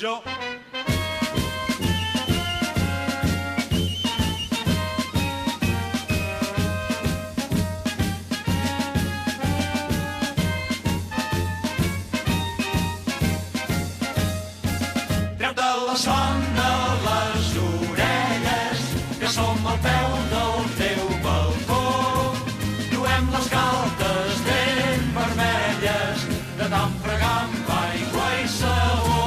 pitjor. Treu-te la son de les orelles, que som al peu del teu balcó. Duem les galtes ben vermelles de tant fregar amb aigua i sabó.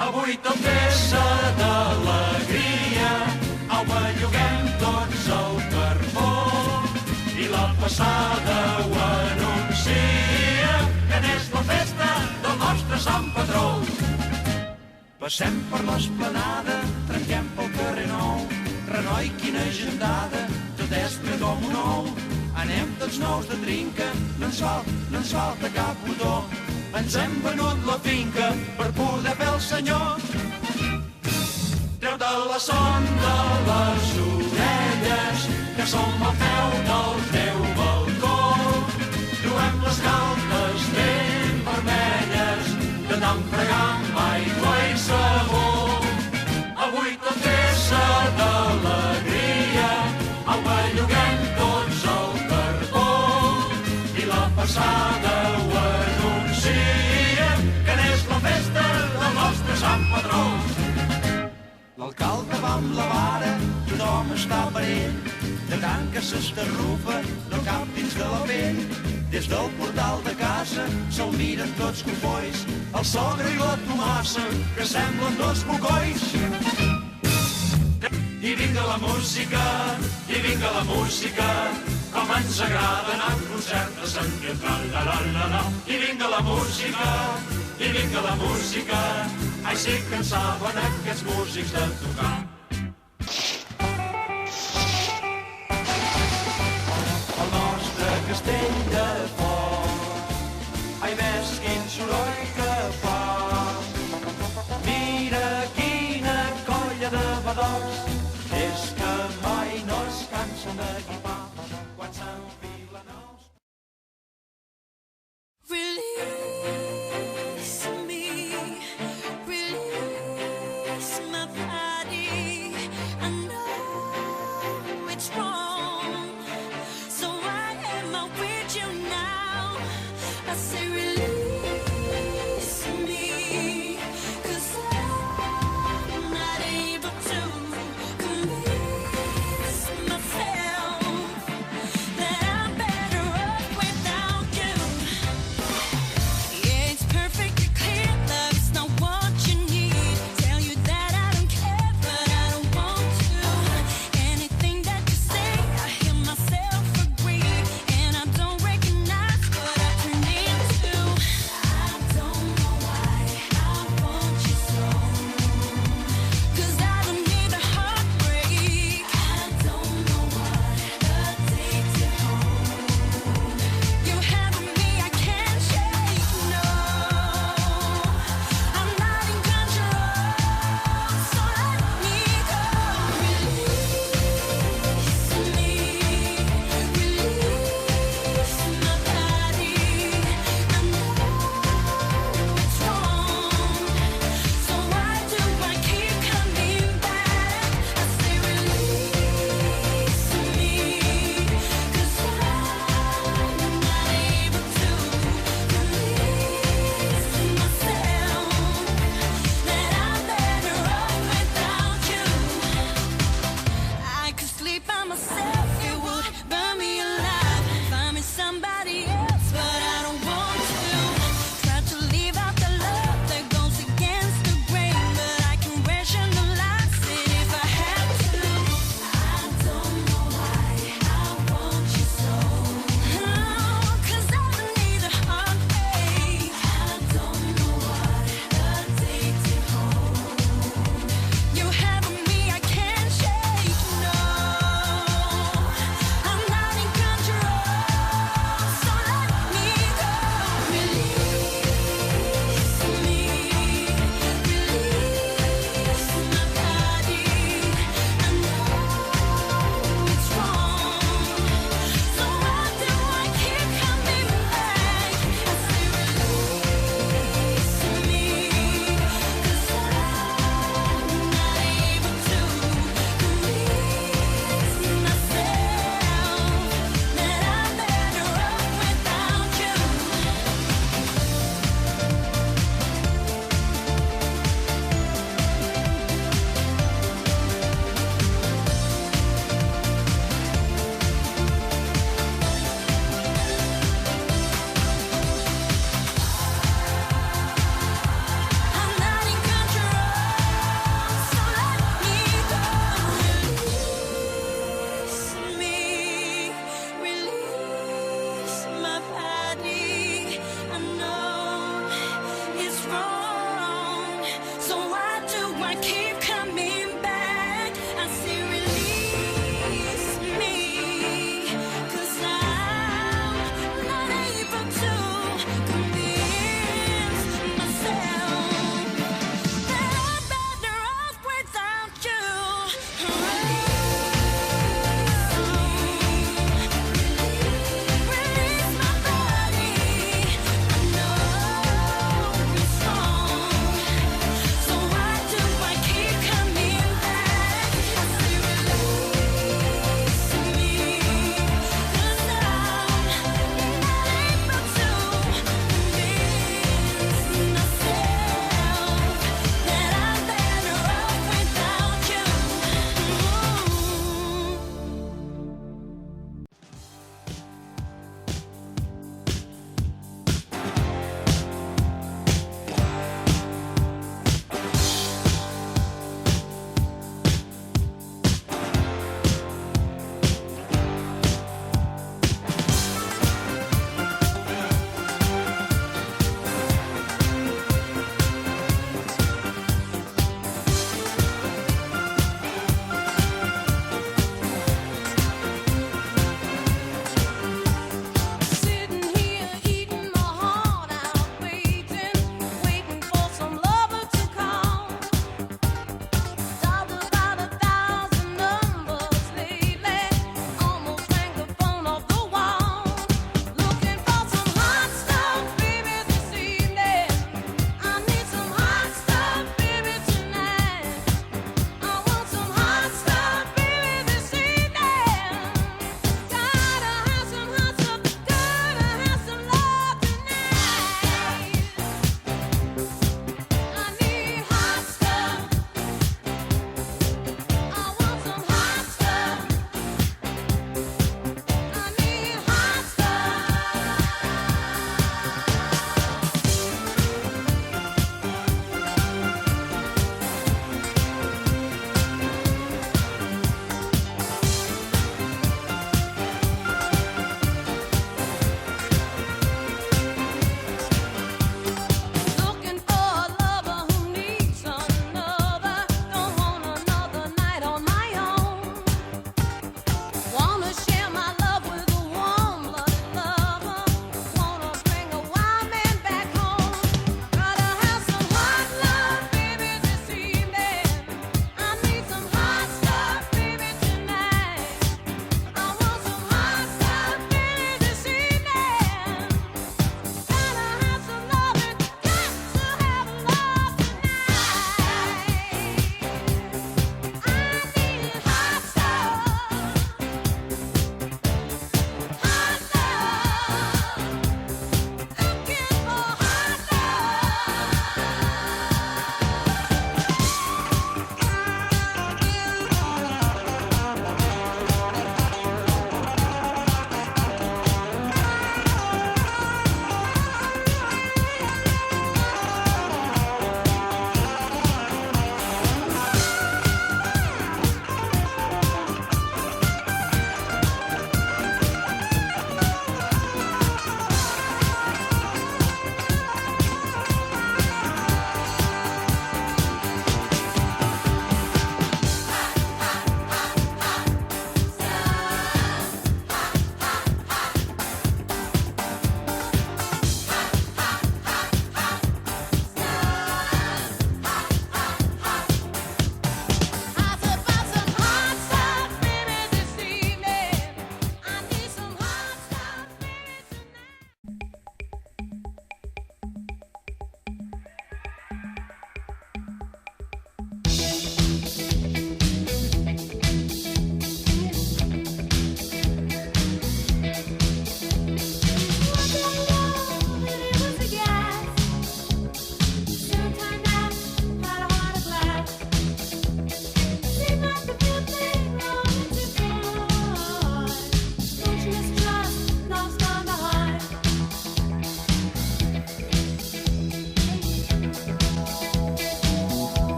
Avui tot vessa d'alegria, au, belluguem tots el carbó. I la passada ho anuncia, que n'és la festa del nostre sant patró. Passem per l'esplanada, trenquem pel carrer Nou. Renoi, quina agendada, tot és ple com un ou. Anem tots nous de trinca, no ens falta cap botó. Ens hem venut la finca per poder fer el senyor. Treu-te la son de les orelles, que som al peu del teu balcó. Duem les galtes ben vermelles, de tant fregar amb aigua i sabó. Avui tot vessa d'alegria, au, belluguem tots el carbó. I la passada ho anuncia, que n'és la festa del nostre sant patró. L'alcalde va amb la vara, tothom està per ell. De tant que s'estarrufa, no cap dins de la pell. Des del portal de casa se'l miren tots cofois, el sogre i la Tomassa, que semblen dos bocois. I vinga la música, com ens agrada anar a concert de Sant Pietral, la la la la. I vinga la música, ai sí que en saben aquests músics de tocar. El nostre castell de foc, ai ves quin